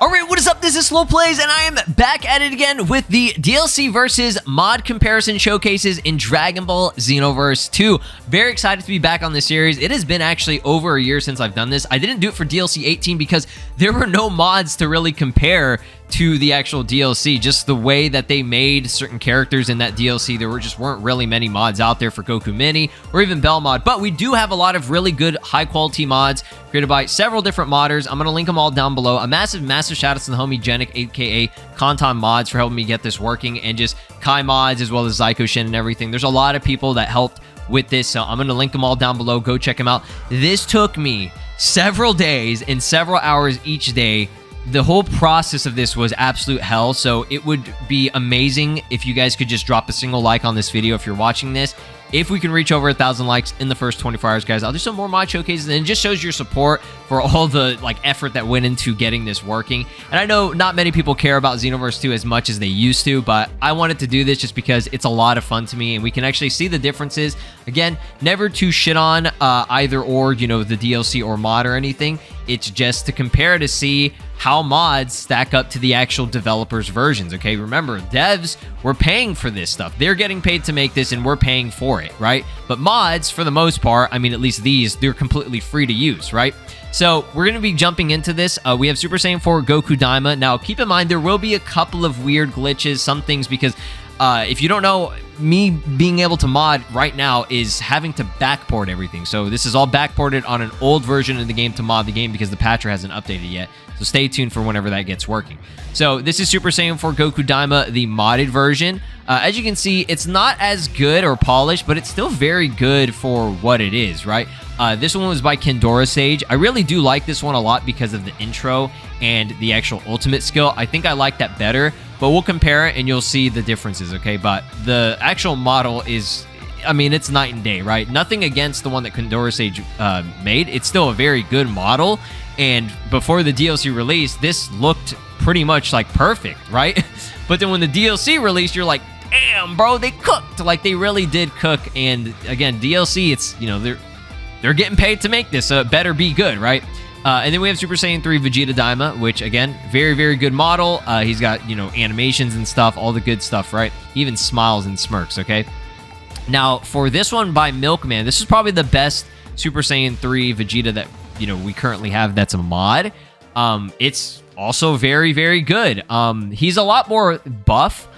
Alright, what is up? This is SLOplays, and I am back at it again with the DLC versus mod comparison showcases in Dragon Ball Xenoverse 2. Very excited to be back on this series. It has been actually over a year since I've done this. I didn't do it for DLC 18 because there were no mods to really compare to the actual DLC. Just the way that they made certain characters in that DLC, there weren't really many mods out there for Goku Mini or even Bell mod, but we do have a lot of really good high quality mods created by several different modders. I'm going to link them all down below. A massive shout out to the homie Genic, aka Kanton Mods, for helping me get this working, and just Kai Mods as well as Zyko Shin and everything. There's a lot of people that helped with this, so I'm going to link them all down below. Go check them out. This took me several days and several hours each day. The whole process of this was absolute hell, so it would be amazing if you guys could just drop a single like on this video if you're watching this. If we can reach over 1,000 likes in the first 24 hours, guys, I'll do some more mod showcases, and it just shows your support for all the effort that went into getting this working. And I know not many people care about Xenoverse 2 as much as they used to, but I wanted to do this just because it's a lot of fun to me, and we can actually see the differences. Again, never to shit on either or, you know, the DLC or mod or anything. It's just to compare to see how mods stack up to the actual developers' versions, okay? Remember, devs, we're paying for this stuff. They're getting paid to make this, and we're paying for it, right? But mods, for the most part, I mean, at least these, they're completely free to use, right? So we're going to be jumping into this. We have Super Saiyan 4 Goku Daima. Now, keep in mind, there will be a couple of weird glitches, some things, because if you don't know, me being able to mod right now is having to backport everything. So this is all backported on an old version of the game to mod the game because the patcher hasn't updated yet. So stay tuned for whenever that gets working. So this is Super Saiyan 4 Goku Daima, the modded version. As you can see, it's not as good or polished, but it's still very good for what it is, right? This one was by Kendora Sage. I really do like this one a lot because of the intro and the actual ultimate skill. I think I like that better, but we'll compare it and you'll see the differences, okay? But the actual model is, I mean, it's night and day, right? Nothing against the one that Kendora Sage made. It's still a very good model, and before the DLC release, this looked pretty much like perfect, right? But then when the DLC released, you're like, damn, bro, they cooked. Like, they really did cook. And again, DLC, it's, you know, they're getting paid to make this, so it better be good, right? And then we have Super Saiyan 3 Vegeta Daima, which, again, very, very good model. He's got, you know, animations and stuff, all the good stuff, right? He even smiles and smirks, okay? Now, for this one by Milkman, this is probably the best Super Saiyan 3 Vegeta that, you know, we currently have that's a mod. It's also very, very good. He's a lot more buff.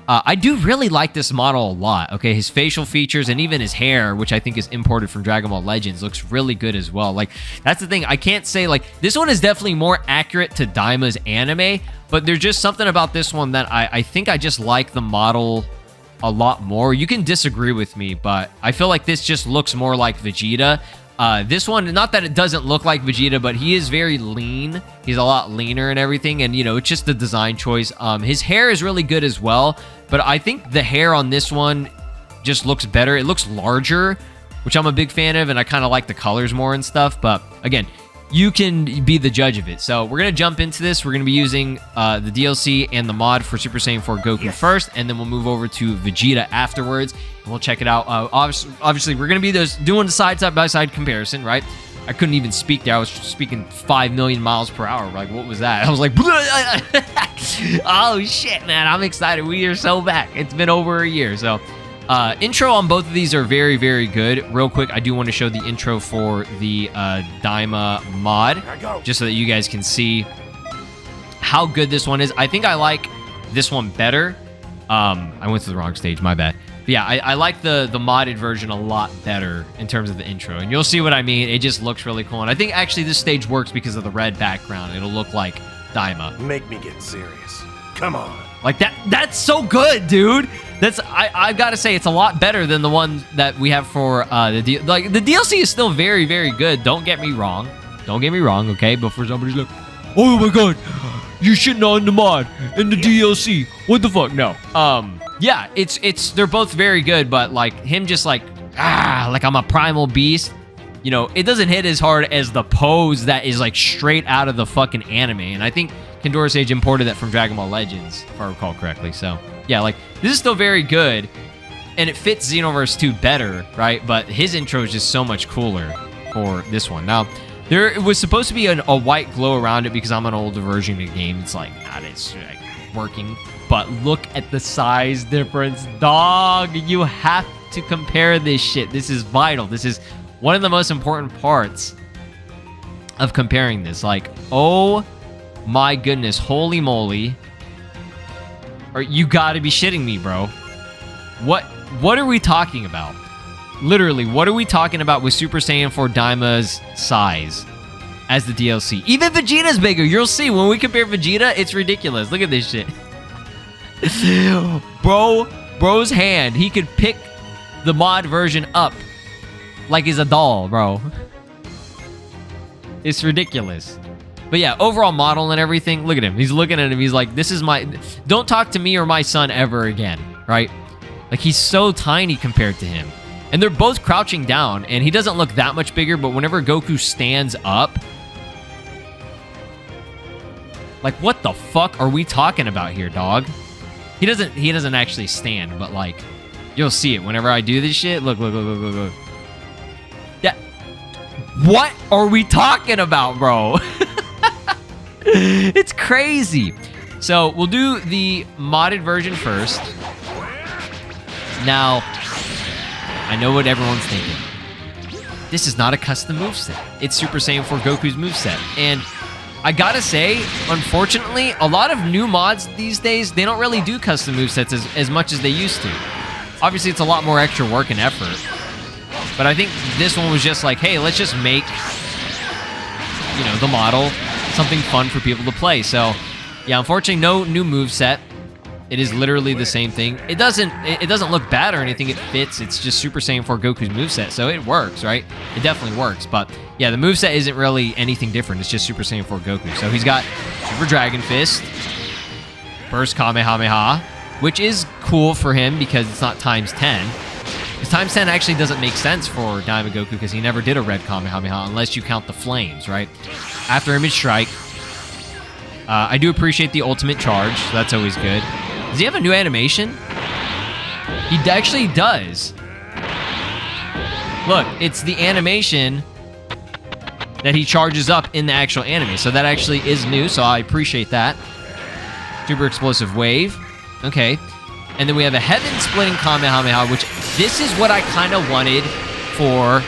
I do really like this model a lot, okay? His facial features and even his hair, which I think is imported from Dragon Ball Legends, looks really good as well. Like, that's the thing. I can't say, like, this one is definitely more accurate to Daima's anime, but there's just something about this one that I think I just like the model a lot more. You can disagree with me, but I feel like this just looks more like Vegeta. This one, not that it doesn't look like Vegeta, but he is very lean. He's a lot leaner and everything, and, you know, it's just the design choice. His hair is really good as well, but I think the hair on this one just looks better. It looks larger, which I'm a big fan of, and I kind of like the colors more and stuff, but again, you can be the judge of it. So we're going to jump into this. We're going to be using the DLC and the mod for Super Saiyan 4 Goku first, and then we'll move over to Vegeta afterwards, and we'll check it out. Obviously, we're going to be doing the side-by-side comparison, right? I couldn't even speak there. I was speaking 5 million miles per hour. Like, what was that? I was like, oh, shit, man. I'm excited. We are so back. It's been over a year, so... intro on both of these are very, very good. Real quick, I do want to show the intro for the Daima mod, just so that you guys can see how good this one is. I think I like this one better. I went to the wrong stage, my bad. But yeah, I like the modded version a lot better in terms of the intro, and you'll see what I mean. It just looks really cool, and I think actually this stage works because of the red background. It'll look like Daima. Make me get serious. Come on. Like, that's so good, dude. I've got to say, it's a lot better than the one that we have for the DLC is still very, very good. Don't get me wrong. Don't get me wrong, okay? Before somebody's like, oh my god, you're shitting on the mod and the DLC. What the fuck? No. Yeah, they're both very good, but like him just like I'm a primal beast. You know, it doesn't hit as hard as the pose that is like straight out of the fucking anime. And I think Kendora Sage imported that from Dragon Ball Legends, if I recall correctly. So yeah, like this is still very good, and it fits Xenoverse 2 better, right? But his intro is just so much cooler. for this one. Now, there was supposed to be a white glow around it because I'm an older version of the game. It's like, not it's working. But look at the size difference, dog. You have to compare this shit. This is vital. This is one of the most important parts of comparing this. Like, oh my goodness, holy moly. Or you gotta be shitting me, bro. What are we talking about? Literally, what are we talking about with Super Saiyan 4 Daima's size as the DLC? Even Vegeta's bigger. You'll see when we compare Vegeta, it's ridiculous. Look at this shit. Bro's hand. He could pick the mod version up like he's a doll, bro. It's ridiculous. But yeah, overall model and everything. Look at him. He's looking at him. He's like, this is my... Don't talk to me or my son ever again, right? Like, he's so tiny compared to him. And they're both crouching down, and he doesn't look that much bigger, but whenever Goku stands up... Like, what the fuck are we talking about here, dog? He doesn't actually stand, but like, you'll see it whenever I do this shit. Look. Yeah. What are we talking about, bro? It's crazy. So we'll do the modded version first. Now, I know what everyone's thinking. This is not a custom moveset. It's Super Saiyan 4 Goku's moveset. And I gotta say, unfortunately, a lot of new mods these days, they don't really do custom movesets as much as they used to. Obviously, it's a lot more extra work and effort. But I think this one was just like, hey, let's just make, you know, the model something fun for people to play. So, yeah, unfortunately, no new moveset. It is literally the same thing. It doesn't look bad or anything. It fits. It's just Super Saiyan 4 Goku's moveset, so it works, right? It definitely works. But yeah, the moveset isn't really anything different. It's just Super Saiyan 4 Goku. So he's got Super Dragon Fist, Burst Kamehameha, which is cool for him because it's not times 10. Because times 10 actually doesn't make sense for Daima Goku because he never did a red Kamehameha unless you count the flames, right? After Image Strike, I do appreciate the ultimate charge. So that's always good. Does he have a new animation? He actually does. Look, it's the animation that he charges up in the actual anime. So that actually is new, so I appreciate that. Super Explosive Wave. Okay. And then we have a Heaven-Splitting Kamehameha, which this is what I kind of wanted for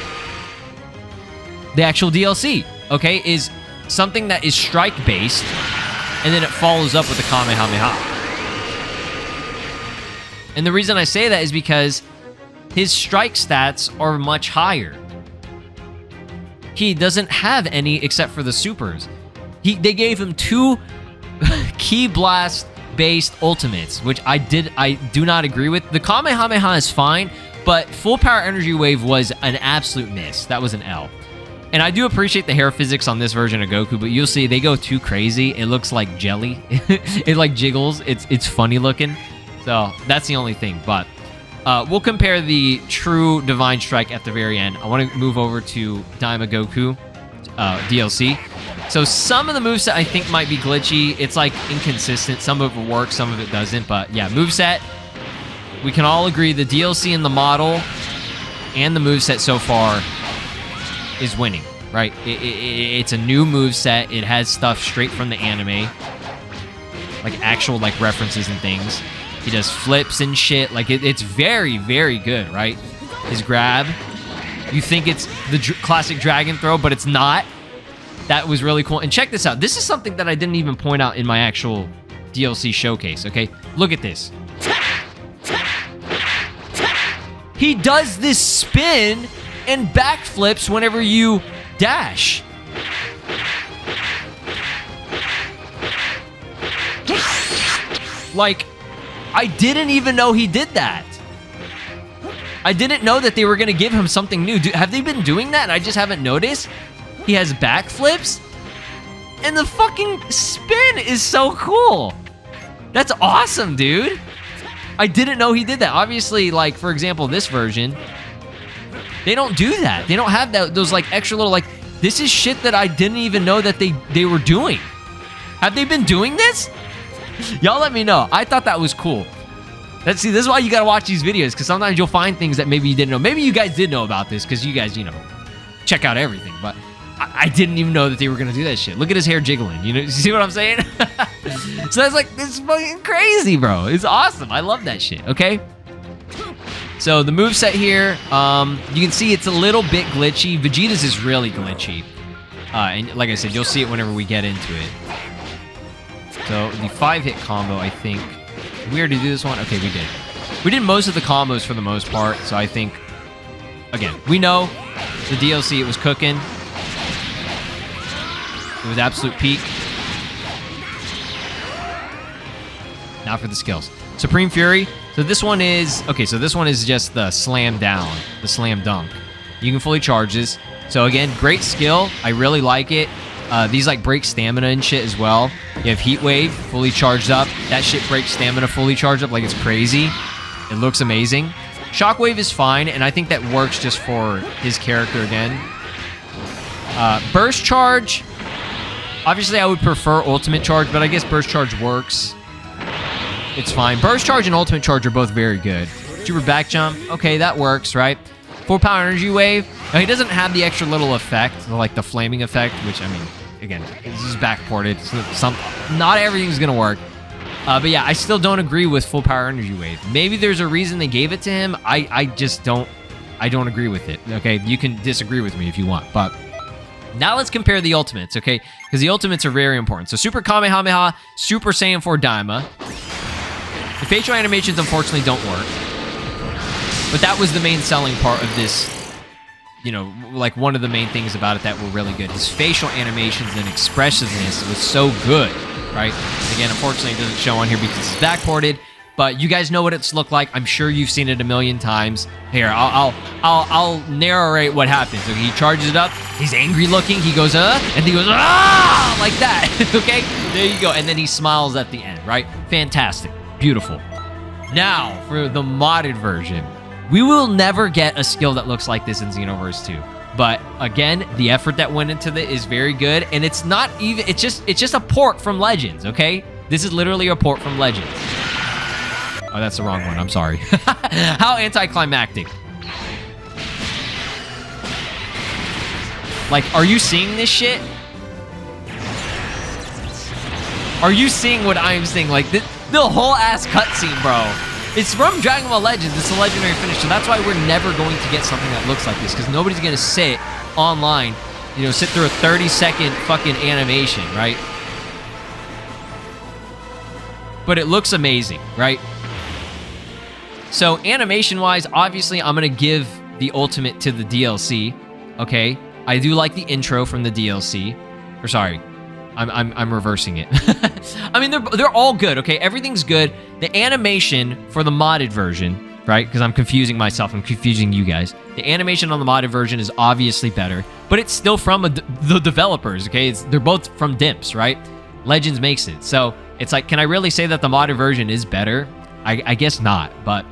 the actual DLC, okay? Is something that is strike-based, and then it follows up with the Kamehameha. And the reason I say that is because his strike stats are much higher. He doesn't have any except for the supers. They gave him 2 Ki Blast-based ultimates, which I do not agree with. The Kamehameha is fine, but Full Power Energy Wave was an absolute miss. That was an L. And I do appreciate the hair physics on this version of Goku, but you'll see they go too crazy. It looks like jelly. It like jiggles. It's funny looking. So that's the only thing, but we'll compare the true Divine Strike at the very end. I want to move over to Daima Goku DLC. So some of the moveset I think might be glitchy. It's like inconsistent. Some of it works, some of it doesn't. But yeah, moveset, we can all agree the DLC and the model and the moveset so far is winning, right? It's a new moveset. It has stuff straight from the anime, like actual like references and things. He does flips and shit. Like, it's very, very good, right? His grab. You think it's the classic dragon throw, but it's not. That was really cool. And check this out. This is something that I didn't even point out in my actual DLC showcase, okay? Look at this. He does this spin and backflips whenever you dash. Like... I didn't even know he did that. I didn't know that they were going to give him something new. Have they been doing that? I just haven't noticed. He has backflips. And the fucking spin is so cool. That's awesome, dude. I didn't know he did that. Obviously, like, for example, this version, they don't do that. They don't have those, like, extra little, like, this is shit that I didn't even know that they were doing. Have they been doing this? Y'all let me know. I thought that was cool. See, this is why you gotta watch these videos, because sometimes you'll find things that maybe you didn't know. Maybe you guys did know about this, because you guys, you know, check out everything, but I didn't even know that they were gonna do that shit. Look at his hair jiggling. You see what I'm saying? So that's like, this is fucking crazy, bro. It's awesome. I love that shit. Okay. So the moveset here, you can see it's a little bit glitchy. Vegeta's is really glitchy. And like I said, you'll see it whenever we get into it. So the 5-hit combo, I think. We already do this one? Okay, we did. We did most of the combos for the most part, so I think, again, we know the DLC, it was cooking. It was absolute peak. Now for the skills. Supreme Fury. So this one is... Okay, so this one is just the slam down. The slam dunk. You can fully charge this. So again, great skill. I really like it. These like break stamina and shit as well. You have Heat Wave fully charged up. That shit breaks stamina fully charged up like it's crazy. It looks amazing. Shockwave is fine, and I think that works just for his character again. Burst Charge. Obviously, I would prefer Ultimate Charge, but I guess Burst Charge works. It's fine. Burst Charge and Ultimate Charge are both very good. Super Back Jump. Okay, that works, right? Full Power Energy Wave. Now, he doesn't have the extra little effect, like the flaming effect, which, I mean, again, this is backported. Not everything's going to work. But yeah, I still don't agree with Full Power Energy Wave. Maybe there's a reason they gave it to him. I just don't agree with it, okay? You can disagree with me if you want, but now let's compare the ultimates, okay? Because the ultimates are very important. So Super Kamehameha, Super Saiyan 4 Daima. The facial animations, unfortunately, don't work. But that was the main selling part of this, you know, like one of the main things about it that were really good. His facial animations and expressiveness was so good, right? Again, unfortunately, it doesn't show on here because it's backported, but you guys know what it's looked like. I'm sure you've seen it a million times. Here, I'll narrate what happens. So he charges it up. He's angry looking. He goes, and he goes, ah, like that. Okay, there you go. And then he smiles at the end, right? Fantastic, beautiful. Now for the modded version. We will never get a skill that looks like this in Xenoverse 2. But again, the effort that went into it is very good, and it's not even it's just a port from Legends, okay? This is literally a port from Legends. Oh, that's the wrong one. I'm sorry. How anticlimactic. Like, are you seeing this shit? Are you seeing what I'm seeing? Like, the whole ass cutscene, bro. It's from Dragon Ball Legends. It's a legendary finish, so that's why we're never going to get something that looks like this, because nobody's going to sit online, you know, sit through a 30-second fucking animation, right? But it looks amazing, right? So animation-wise, obviously, I'm going to give the ultimate to the DLC, okay? I do like the intro from the DLC. Or sorry, I'm reversing it. I mean, they're all good, okay? Everything's good. The animation for the modded version, right? Because I'm confusing myself. I'm confusing you guys. The animation on the modded version is obviously better, but it's still from the developers, okay? They're both from Dimps, right? Legends makes it. So it's like, can I really say that the modded version is better? I guess not, but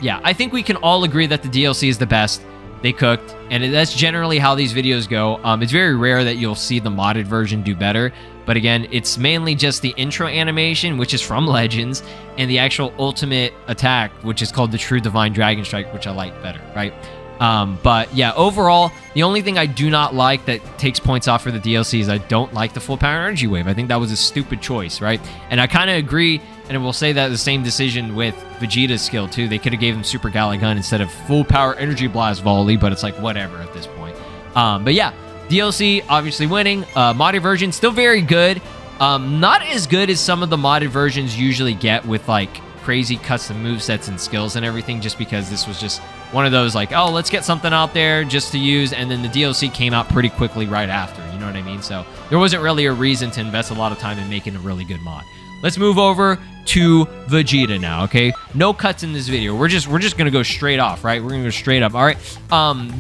yeah, I think we can all agree that the DLC is the best. They cooked, and that's generally how these videos go. It's very rare that you'll see the modded version do better, but again, it's mainly just the intro animation, which is from Legends, and the actual ultimate attack, which is called the True Divine Dragon Strike, which I like better, right? But yeah, overall, the only thing I do not like that takes points off for the DLC is I don't like the Full Power Energy Wave. I think that was a stupid choice, right? And I kind of agree, and I will say that the same decision with Vegeta's skill too. They could have gave him Super Galick Gun instead of Full Power Energy Blast Volley, but it's like whatever at this point. But yeah, DLC obviously winning. Modded version still very good. Not as good as some of the modded versions usually get with like crazy custom movesets and skills and everything, just because this was just one of those like, oh, let's get something out there just to use, and then the DLC came out pretty quickly right after, you know what I mean? So there wasn't really a reason to invest a lot of time in making a really good mod. Let's move over to Vegeta now, okay? No cuts in this video. We're just gonna go straight off, right? We're gonna go straight up. All right.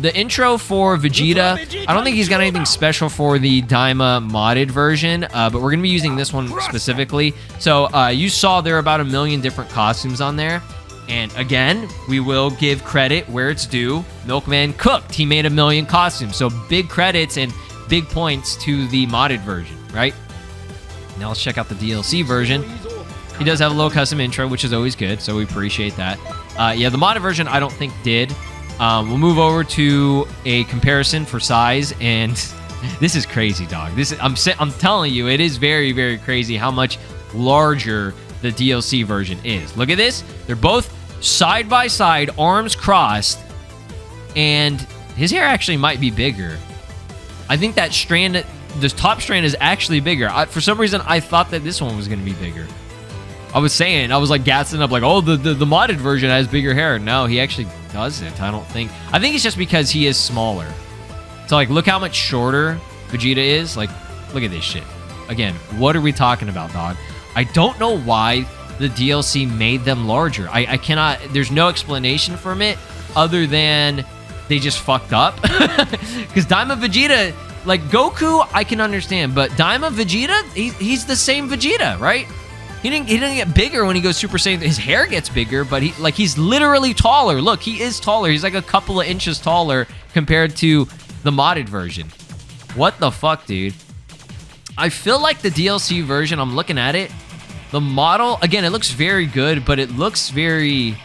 The intro for Vegeta, I don't think he's got anything special for the Daima modded version, but we're gonna be using this one specifically. So you saw there are about 1 million different costumes on there. And again, we will give credit where it's due. Milkman cooked. He made 1 million costumes. So big credits and big points to the modded version, right? Now let's check out the DLC version. He does have a little custom intro, which is always good, so we appreciate that. Yeah, the modded version I don't think did We'll move over to a comparison for size, and this is crazy, dog. I'm telling you, it is very, very crazy how much larger the DLC version is. Look at this. They're both side by side, arms crossed, and his hair actually might be bigger. I think that strand, this top strand is actually bigger. For some reason, I thought that this one was going to be bigger. I was like gassing up like, oh, the modded version has bigger hair. No, he actually doesn't, I don't think. I think it's just because he is smaller. So like, look how much shorter Vegeta is. Like, look at this shit. Again, what are we talking about, dog? I don't know why the DLC made them larger. I cannot, there's no explanation from it other than they just fucked up. Because Daima Vegeta, like Goku, I can understand, but Daima Vegeta, he's the same Vegeta, right? He didn't get bigger when he goes Super Saiyan. His hair gets bigger, but he's literally taller. Look, he is taller. He's like a couple of inches taller compared to the modded version. What the fuck, dude? I feel like the DLC version, I'm looking at it, the model, again, it looks very good, but it looks very,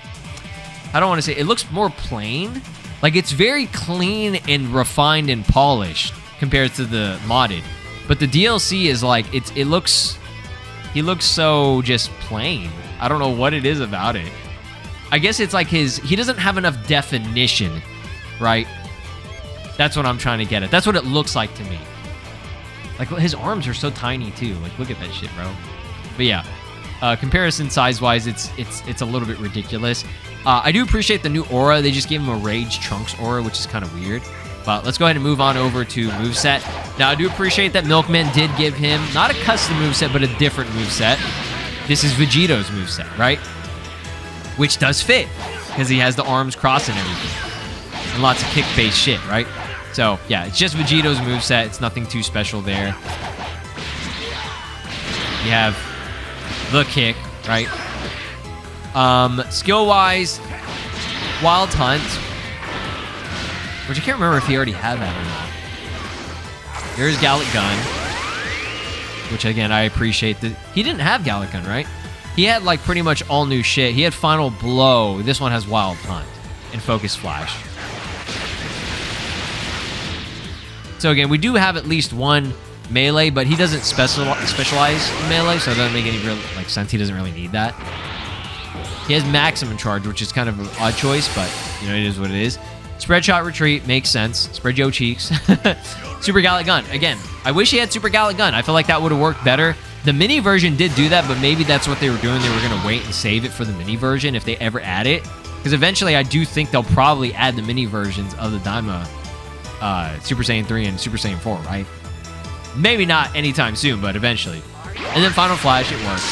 I don't want to say, it looks more plain. Like, it's very clean and refined and polished compared to the modded. But the DLC is like, he looks so just plain. I don't know what it is about it. I guess it's like he doesn't have enough definition, right? That's what I'm trying to get at. That's what it looks like to me. Like, his arms are so tiny too. Like, look at that shit, bro. But yeah, comparison size-wise, it's a little bit ridiculous. I do appreciate the new aura. They just gave him a Rage Trunks aura, which is kind of weird. But let's go ahead and move on over to moveset. Now, I do appreciate that Milkman did give him, not a custom moveset, but a different moveset. This is Vegeto's moveset, right? Which does fit, because he has the arms crossed and everything. And lots of kick-based shit, right? So, yeah, it's just Vegeto's moveset. It's nothing too special there. You have the kick, right? Skill-wise, Wild Hunt, which I can't remember if he already had that or not. There's Gallic Gun, which again, I appreciate that. He didn't have Gallic Gun, right? He had like pretty much all new shit. He had Final Blow. This one has Wild Hunt and Focus Flash. So again, we do have at least one melee, but he doesn't specialize in melee, so it doesn't make any real sense. He doesn't really need that. He has Maximum Charge, which is kind of an odd choice, but you know, it is what it is. Spread Shot Retreat makes sense. Spread your cheeks. Super Gallic Gun. Again, I wish he had Super Gallic Gun. I feel like that would have worked better. The mini version did do that, but maybe that's what they were doing. They were going to wait and save it for the mini version if they ever add it. Because eventually I do think they'll probably add the mini versions of the Daima Super Saiyan 3 and Super Saiyan 4, right? Maybe not anytime soon, but eventually. And then Final Flash, it works.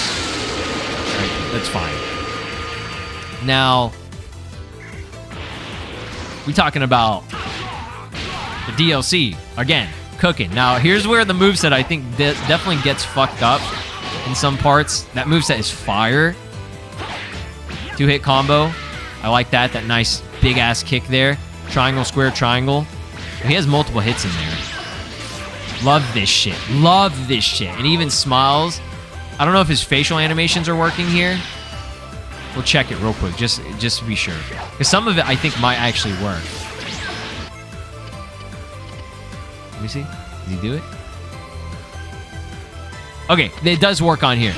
Right, that's fine. Now, we talking about the DLC. Again, cooking. Now, here's where the moveset, I think, definitely gets fucked up in some parts. That moveset is fire. 2-hit combo. I like that. That nice big-ass kick there. Triangle, square, triangle. He has multiple hits in there. Love this shit. Love this shit. And he even smiles. I don't know if his facial animations are working here. We'll check it real quick, just to be sure. Because some of it, I think, might actually work. Let me see. Does he do it? Okay, it does work on here.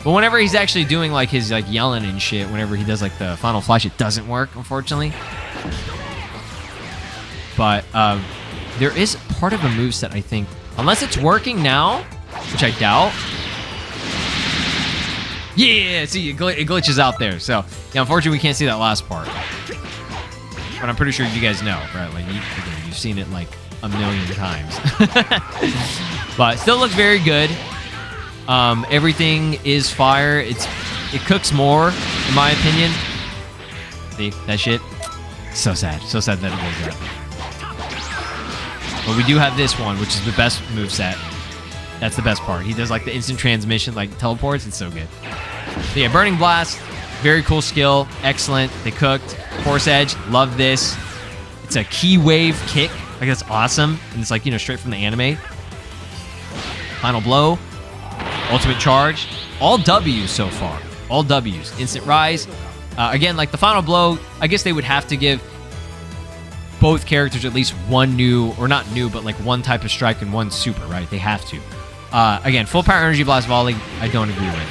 But whenever he's actually doing, like, his, like, yelling and shit, whenever he does, like, the Final Flash, it doesn't work, unfortunately. But, there is part of a moveset, I think. Unless it's working now, which I doubt. Yeah, see, it glitches out there. So, yeah, unfortunately, we can't see that last part. But I'm pretty sure you guys know, right? Like, you've seen it, like, a million times. But still looks very good. Everything is fire. It cooks more, in my opinion. See, that shit? So sad. So sad that it goes that. But we do have this one, which is the best moveset. That's the best part. He does like the instant transmission, like teleports. It's so good. So yeah, Burning Blast, very cool skill. Excellent. They cooked. Force Edge, love this. It's a key wave kick. Like, that's awesome. And it's like, you know, straight from the anime. Final Blow. Ultimate Charge. All W's so far. All W's. Instant Rise. Again, like the Final Blow, I guess they would have to give both characters at least one new, or not new, but like one type of strike and one super, right? They have to. Again, full power energy blast volley, I don't agree with.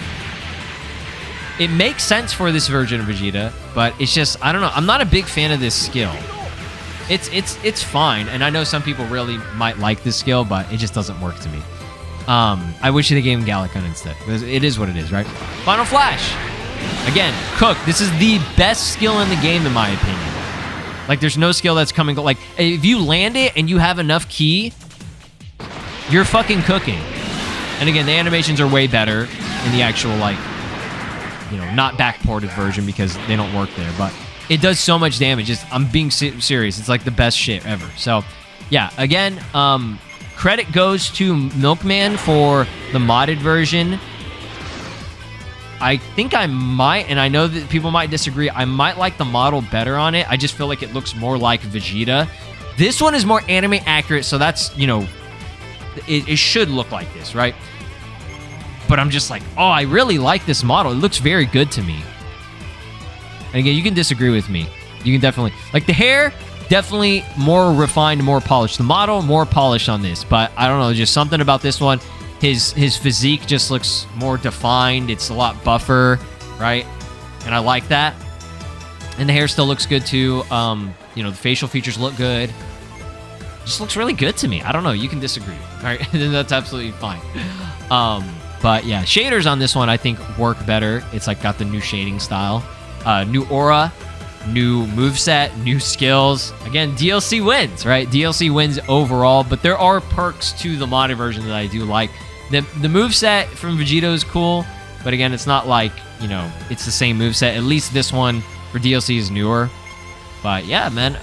It makes sense for this version of Vegeta, but it's just, I don't know. I'm not a big fan of this skill. It's fine, and I know some people really might like this skill, but it just doesn't work to me. I wish they gave him Galacon instead. It is what it is, right? Final Flash. Again, Cook. This is the best skill in the game, in my opinion. Like, there's no skill that's coming. Like, if you land it and you have enough ki, you're fucking cooking. And again, the animations are way better in the actual, like, you know, not backported version because they don't work there. But it does so much damage. I'm being serious. It's like the best shit ever. So, yeah. Again, credit goes to Milkman for the modded version. I think I might, and I know that people might disagree, I might like the model better on it. I just feel like it looks more like Vegeta. This one is more anime accurate, so that's, you know, it should look like this, right? But I'm just like, oh, I really like this model. It looks very good to me. And again, you can disagree with me. You can definitely, like the hair, definitely more refined, more polished. The model, more polished on this, but I don't know, just something about this one. His physique just looks more defined. It's a lot buffer, right? And I like that. And the hair still looks good too. You know, the facial features look good. Just looks really good to me. I don't know. You can disagree. All right, then that's absolutely fine. But yeah, shaders on this one I think work better. It's like got the new shading style, new aura, new moveset, new skills. Again, DLC wins, right? DLC wins overall, but there are perks to the modded version that I do like. The moveset from Vegeta is cool, but again, it's not like, you know, it's the same moveset. At least this one for DLC is newer. But yeah, man,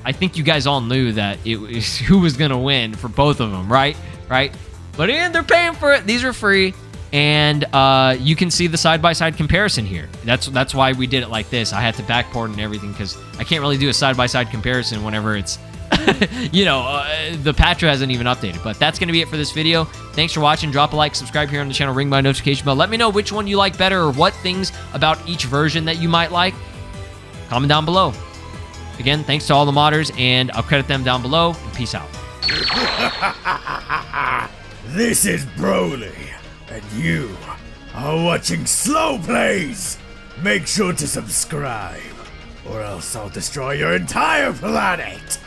I think you guys all knew that it was who was gonna win for both of them, right? Right? But again, they're paying for it. These are free. And you can see the side-by-side comparison here. That's why we did it like this. I had to backport and everything because I can't really do a side-by-side comparison whenever it's, you know, the patch hasn't even updated. But that's going to be it for this video. Thanks for watching. Drop a like, subscribe here on the channel, ring my notification bell. Let me know which one you like better or what things about each version that you might like. Comment down below. Again, thanks to all the modders, and I'll credit them down below. And peace out. This is Broly, and you are watching SLOplays. Make sure to subscribe, or else I'll destroy your entire planet.